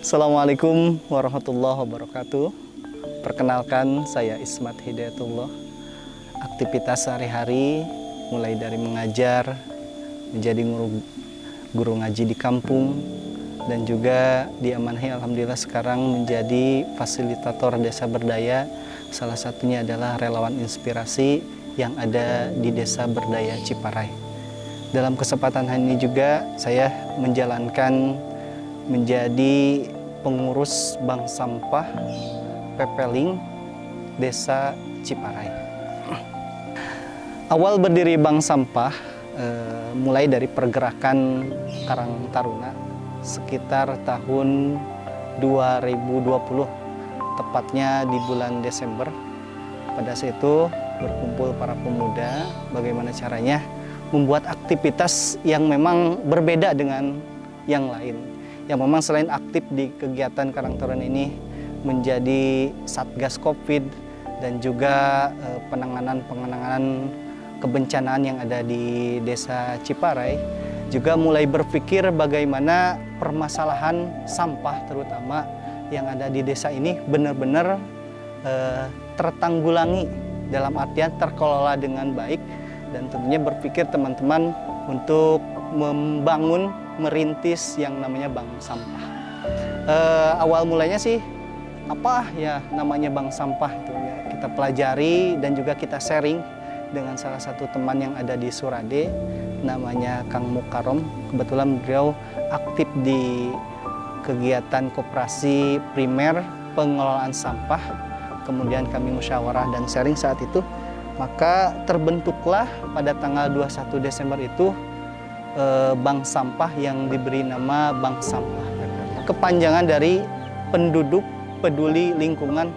Assalamualaikum warahmatullahi wabarakatuh. Perkenalkan, saya Ismat Hidayatullah. Aktivitas sehari-hari mulai dari mengajar, menjadi guru ngaji di kampung, dan juga diamanahi alhamdulillah sekarang menjadi fasilitator desa berdaya. Salah satunya adalah relawan inspirasi yang ada di desa berdaya Ciparai. Dalam kesempatan hari ini juga saya menjalankan menjadi pengurus bank sampah Pepeling Desa Ciparai. Awal berdiri bank sampah mulai dari pergerakan Karang Taruna sekitar tahun 2020, tepatnya di bulan Desember. Pada saat itu berkumpul para pemuda, bagaimana caranya membuat aktivitas yang memang berbeda dengan yang lain. Yang memang selain aktif di kegiatan Karang Taruna ini menjadi Satgas Covid dan juga penanganan kebencanaan yang ada di Desa Ciparai, juga mulai berpikir bagaimana permasalahan sampah terutama yang ada di desa ini benar-benar tertanggulangi, dalam artian terkelola dengan baik, dan tentunya berpikir teman-teman untuk membangun, merintis yang namanya bank sampah. Awal mulanya sih apa ya namanya bank sampah itu ya, kita pelajari dan juga kita sharing dengan salah satu teman yang ada di Surade, namanya Kang Mukarom. Kebetulan beliau aktif di kegiatan koperasi primer pengelolaan sampah. Kemudian kami musyawarah dan sharing saat itu, maka terbentuklah pada tanggal 21 Desember itu bank sampah yang diberi nama Bank Sampah. Kepanjangan dari Penduduk Peduli Lingkungan,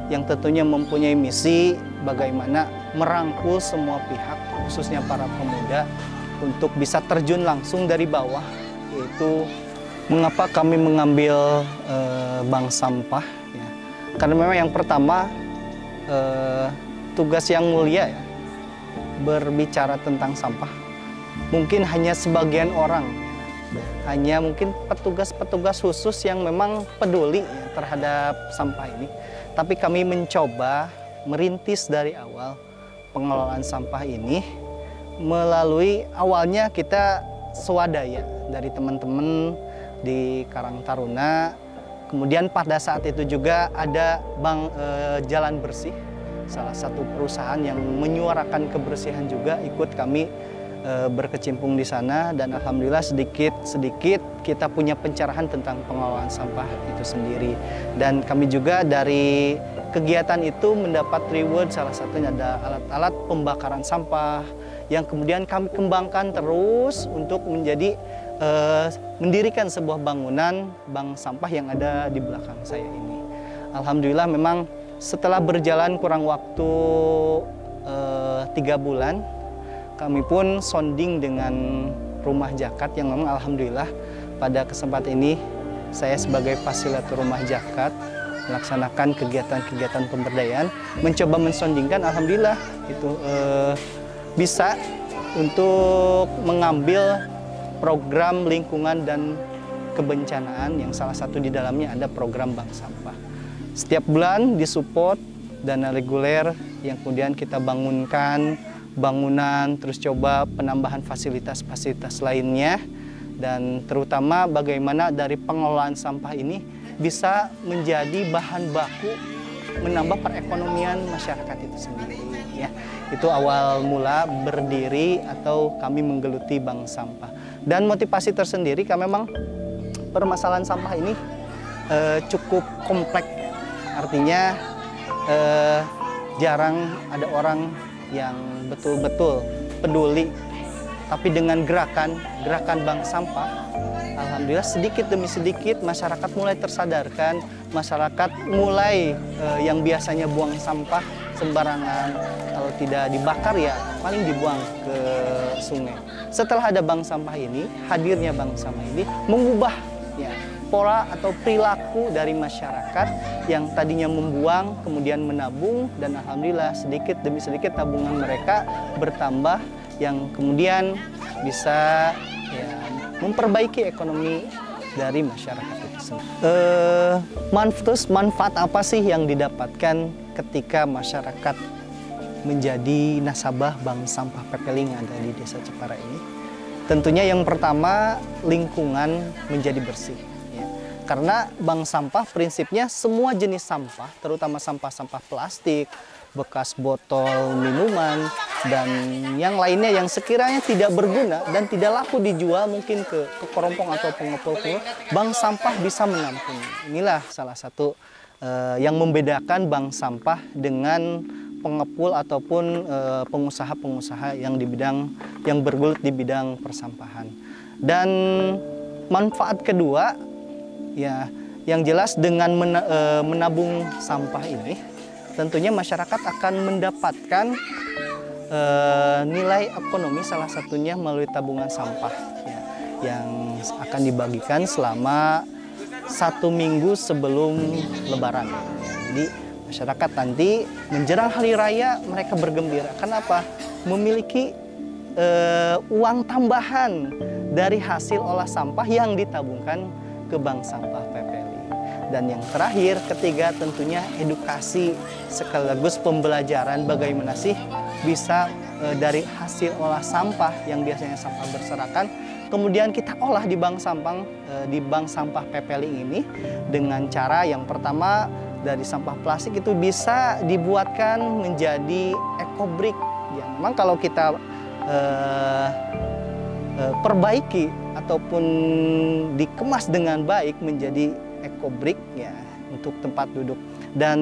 yang tentunya mempunyai misi bagaimana merangkul semua pihak, khususnya para pemuda, untuk bisa terjun langsung dari bawah. Yaitu mengapa kami mengambil bank sampah ya. Karena memang yang pertama tugas yang mulia ya, berbicara tentang sampah mungkin hanya sebagian orang, hanya mungkin petugas-petugas khusus yang memang peduli ya, terhadap sampah ini. Tapi kami mencoba merintis dari awal pengelolaan sampah ini melalui awalnya kita swadaya dari teman-teman di Karang Taruna. Kemudian pada saat itu juga ada Bank Jalan Bersih, salah satu perusahaan yang menyuarakan kebersihan juga ikut kami berkecimpung di sana, dan alhamdulillah sedikit kita punya pencerahan tentang pengelolaan sampah itu sendiri. Dan kami juga dari kegiatan itu mendapat reward, salah satunya ada alat-alat pembakaran sampah yang kemudian kami kembangkan terus untuk menjadi mendirikan sebuah bangunan bank sampah yang ada di belakang saya ini. Alhamdulillah memang setelah berjalan kurang waktu 3 bulan, kami pun sounding dengan rumah zakat yang memang alhamdulillah pada kesempatan ini saya sebagai fasilitator rumah zakat melaksanakan kegiatan-kegiatan pemberdayaan, mencoba mensondingkan, alhamdulillah itu bisa untuk mengambil program lingkungan dan kebencanaan yang salah satu di dalamnya ada program bank sampah. Setiap bulan disupport dana reguler yang kemudian kita bangunkan bangunan, terus coba penambahan fasilitas-fasilitas lainnya, dan terutama bagaimana dari pengelolaan sampah ini bisa menjadi bahan baku menambah perekonomian masyarakat itu sendiri ya. Itu awal mula berdiri atau kami menggeluti bank sampah. Dan motivasi tersendiri karena memang permasalahan sampah ini cukup kompleks, artinya jarang ada orang yang betul-betul peduli. Tapi dengan gerakan bank sampah, alhamdulillah sedikit demi sedikit masyarakat mulai tersadarkan, masyarakat mulai yang biasanya buang sampah sembarangan, kalau tidak dibakar ya paling dibuang ke sungai. Setelah ada bank sampah ini, hadirnya bank sampah ini mengubah ya pola atau perilaku dari masyarakat yang tadinya membuang kemudian menabung, dan alhamdulillah sedikit demi sedikit tabungan mereka bertambah yang kemudian bisa ya memperbaiki ekonomi dari masyarakat itu sendiri. Manfaat apa sih yang didapatkan ketika masyarakat menjadi nasabah bank sampah Pepeling yang ada di Desa Cipara ini? Tentunya yang pertama, lingkungan menjadi bersih. Ya. Karena bank sampah prinsipnya semua jenis sampah, terutama sampah-sampah plastik, bekas botol minuman, dan yang lainnya yang sekiranya tidak berguna dan tidak laku dijual mungkin ke kerompong atau pengepul, bank sampah bisa menampung. Inilah salah satu yang membedakan bank sampah dengan pengepul ataupun pengusaha-pengusaha yang bergelut di bidang persampahan. Dan manfaat kedua, ya, yang jelas dengan menabung sampah ini, tentunya masyarakat akan mendapatkan nilai ekonomi, salah satunya melalui tabungan sampah, ya, yang akan dibagikan selama 1 minggu sebelum Lebaran. Jadi masyarakat nanti menjelang hari raya mereka bergembira. Kenapa? Memiliki uang tambahan dari hasil olah sampah yang ditabungkan ke bank sampah Pepeling. Dan yang terakhir, ketiga, tentunya edukasi sekaligus pembelajaran bagaimana sih bisa dari hasil olah sampah yang biasanya sampah berserakan, kemudian kita olah di bank sampah Pepeling ini dengan cara yang pertama, dari sampah plastik itu bisa dibuatkan menjadi ekobrik. Ya, memang kalau kita perbaiki ataupun dikemas dengan baik menjadi ekobrik, ya, untuk tempat duduk. Dan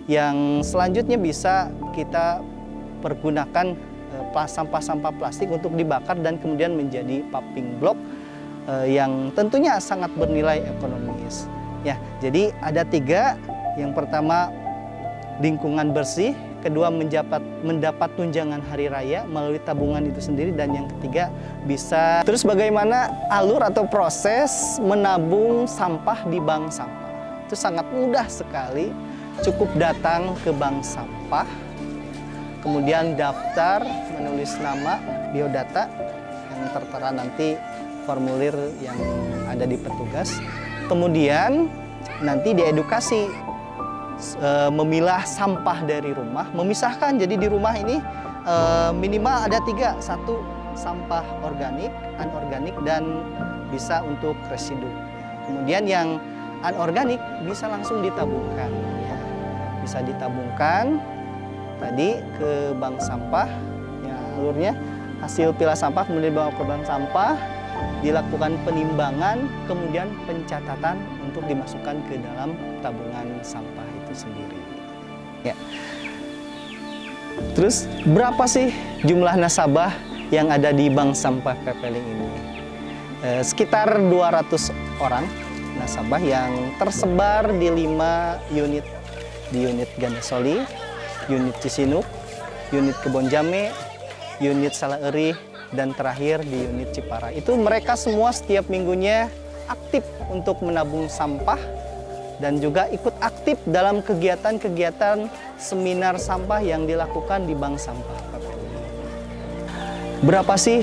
yang selanjutnya bisa kita pergunakan sampah-sampah plastik untuk dibakar dan kemudian menjadi paving block yang tentunya sangat bernilai ekonomis. Ya, jadi ada 3. Yang pertama, lingkungan bersih. Kedua, mendapat tunjangan hari raya melalui tabungan itu sendiri. Dan yang ketiga, bisa. Terus bagaimana alur atau proses menabung sampah di bank sampah? Itu sangat mudah sekali. Cukup datang ke bank sampah, kemudian daftar, menulis nama, biodata, yang tertera nanti formulir yang ada di petugas. Kemudian nanti diedukasi memilah sampah dari rumah, memisahkan. Jadi di rumah ini minimal ada 3, 1 sampah organik, anorganik, dan bisa untuk residu. Kemudian yang anorganik bisa langsung ditabungkan, ya. Bisa ditabungkan tadi ke bank sampah, ya, alurnya hasil pilah sampah kemudian dibawa ke bank sampah, dilakukan penimbangan, kemudian pencatatan untuk dimasukkan ke dalam tabungan sampah itu sendiri. Ya. Terus berapa sih jumlah nasabah yang ada di bank sampah Pepeling ini? Sekitar 200 orang nasabah yang tersebar di 5 unit. Di unit Gandasoli, unit Cisinuk, unit Kebonjame, unit Salaeri, dan terakhir di unit Cipara. Itu mereka semua setiap minggunya aktif untuk menabung sampah dan juga ikut aktif dalam kegiatan-kegiatan seminar sampah yang dilakukan di bank sampah Pepeling. Berapa sih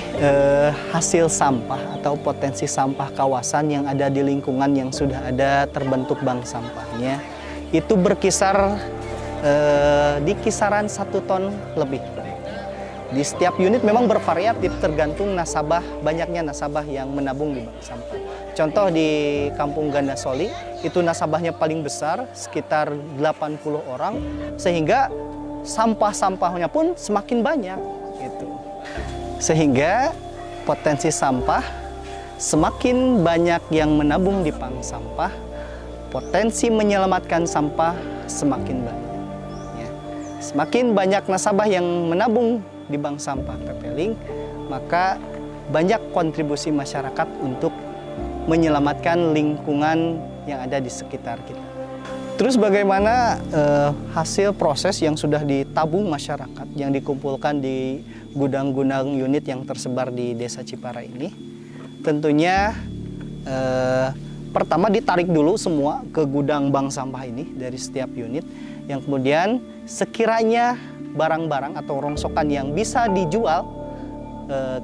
hasil sampah atau potensi sampah kawasan yang ada di lingkungan yang sudah ada terbentuk bank sampahnya? Itu berkisar di kisaran 1 ton lebih. Di setiap unit memang bervariatif tergantung nasabah, banyaknya nasabah yang menabung di bank sampah. Contoh di Kampung Gandasoli, itu nasabahnya paling besar, sekitar 80 orang, sehingga sampah-sampahnya pun semakin banyak. Gitu. Sehingga potensi sampah, semakin banyak yang menabung di bank sampah, potensi menyelamatkan sampah semakin banyak. Ya. Semakin banyak nasabah yang menabung di bank sampah Pepeling, maka banyak kontribusi masyarakat untuk menyelamatkan lingkungan yang ada di sekitar kita. Terus bagaimana hasil proses yang sudah ditabung masyarakat, yang dikumpulkan di gudang-gudang unit yang tersebar di Desa Cipara ini? Tentunya pertama ditarik dulu semua ke gudang bank sampah ini dari setiap unit, yang kemudian sekiranya barang-barang atau rongsokan yang bisa dijual,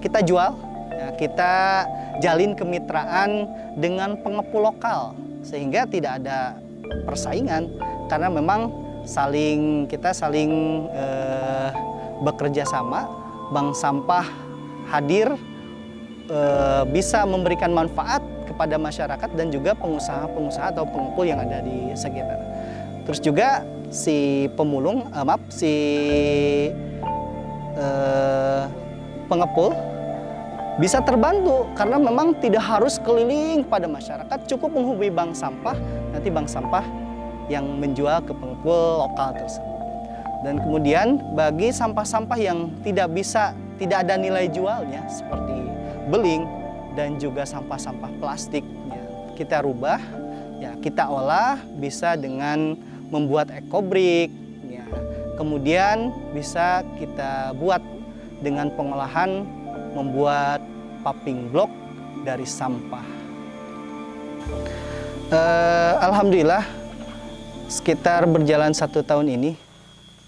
kita jual Ya, kita jalin kemitraan dengan pengepul lokal sehingga tidak ada persaingan karena memang kita saling bekerja sama. Bank sampah hadir bisa memberikan manfaat kepada masyarakat dan juga pengusaha-pengusaha atau pengepul yang ada di sekitar. Terus juga si pengepul bisa terbantu karena memang tidak harus keliling pada masyarakat, cukup menghubungi bank sampah, nanti bank sampah yang menjual ke pengepul lokal tersebut. Dan kemudian bagi sampah-sampah yang tidak ada nilai jualnya seperti beling dan juga sampah-sampah plastik, ya, kita rubah, ya, kita olah bisa dengan membuat ekobrik, ya. Kemudian bisa kita buat dengan pengolahan membuat paving block dari sampah. Alhamdulillah sekitar berjalan 1 tahun ini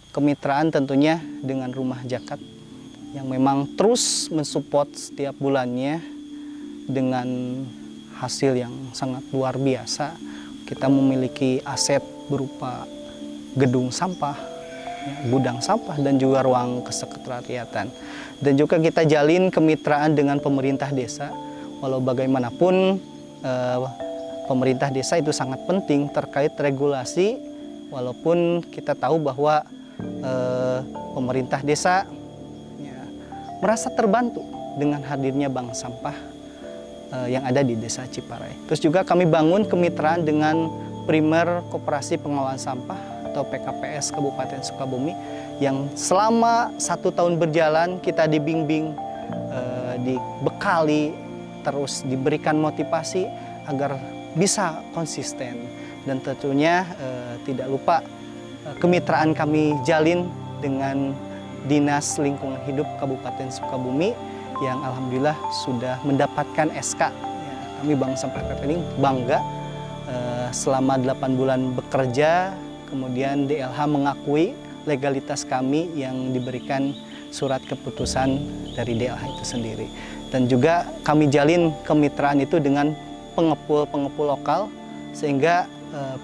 kemitraan tentunya dengan Rumah Zakat yang memang terus mensupport setiap bulannya dengan hasil yang sangat luar biasa. Kita memiliki aset berupa gedung sampah, gudang sampah, dan juga ruang kesekretariatan. Dan juga kita jalin kemitraan dengan pemerintah desa. Walau bagaimanapun pemerintah desa itu sangat penting terkait regulasi, walaupun kita tahu bahwa pemerintah desa merasa terbantu dengan hadirnya bank sampah yang ada di Desa Ciparai. Terus juga kami bangun kemitraan dengan Primer Koperasi Pengelolaan Sampah atau PKPS Kabupaten Sukabumi yang selama 1 tahun berjalan kita dibimbing, dibekali, terus diberikan motivasi agar bisa konsisten. Dan tentunya tidak lupa kemitraan kami jalin dengan Dinas Lingkungan Hidup Kabupaten Sukabumi yang alhamdulillah sudah mendapatkan SK. Ya, kami Bank Sampah Pepeling bangga selama 8 bulan bekerja, kemudian DLH mengakui legalitas kami yang diberikan surat keputusan dari DLH itu sendiri. Dan juga kami jalin kemitraan itu dengan pengepul-pengepul lokal sehingga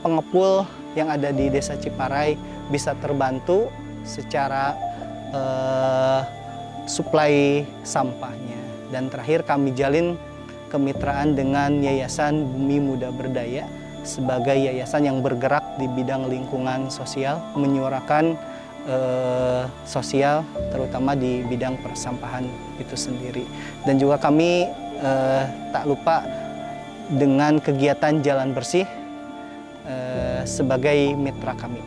pengepul yang ada di Desa Ciparai bisa terbantu secara suplai sampahnya. Dan terakhir kami jalin kemitraan dengan Yayasan Bumi Muda Berdaya sebagai yayasan yang bergerak di bidang lingkungan sosial, menyuarakan sosial terutama di bidang persampahan itu sendiri. Dan juga kami tak lupa dengan kegiatan jalan bersih sebagai mitra kami.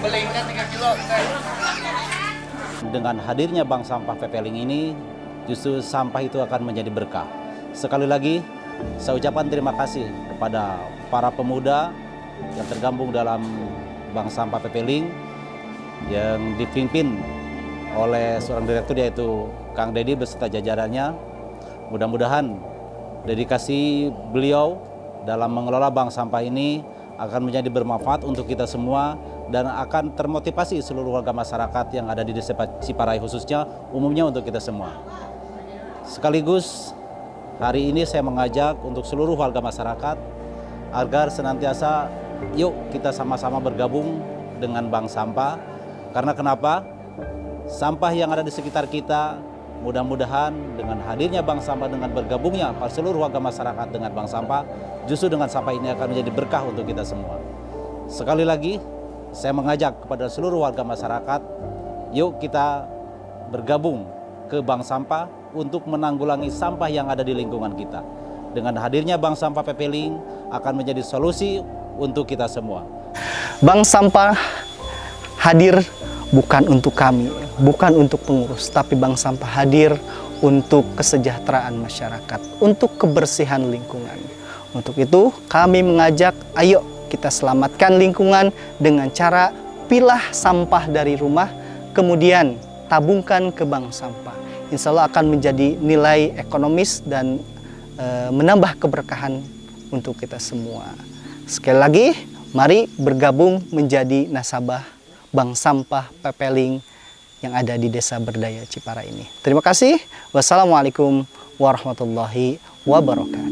Belingnya 3 kilo. Dengan hadirnya Bank Sampah Pepeling ini, justru sampah itu akan menjadi berkah. Sekali lagi, saya ucapkan terima kasih kepada para pemuda yang tergabung dalam Bank Sampah Pepeling yang dipimpin oleh seorang direktur yaitu Kang Dedi beserta jajarannya. Mudah-mudahan dedikasi beliau dalam mengelola bank sampah ini akan menjadi bermanfaat untuk kita semua dan akan termotivasi seluruh warga masyarakat yang ada di Desa Ciparai khususnya, umumnya untuk kita semua. Sekaligus hari ini saya mengajak untuk seluruh warga masyarakat agar senantiasa yuk kita sama-sama bergabung dengan bank sampah. Karena kenapa? Sampah yang ada di sekitar kita, mudah-mudahan dengan hadirnya bank sampah, dengan bergabungnya seluruh warga masyarakat dengan bank sampah, justru dengan sampah ini akan menjadi berkah untuk kita semua. Sekali lagi, saya mengajak kepada seluruh warga masyarakat, yuk kita bergabung ke bank sampah untuk menanggulangi sampah yang ada di lingkungan kita. Dengan hadirnya bank sampah Pepeling akan menjadi solusi untuk kita semua. Bank sampah hadir bukan untuk kami, bukan untuk pengurus, tapi bank sampah hadir untuk kesejahteraan masyarakat, untuk kebersihan lingkungan, Untuk itu kami mengajak, ayo kita selamatkan lingkungan dengan cara pilah sampah dari rumah, kemudian tabungkan ke bank sampah. Insya Allah akan menjadi nilai ekonomis dan menambah keberkahan untuk kita semua. Sekali lagi, mari bergabung menjadi nasabah Bank Sampah Pepeling yang ada di Desa Berdaya Cipara ini. Terima kasih. Wassalamualaikum warahmatullahi wabarakatuh.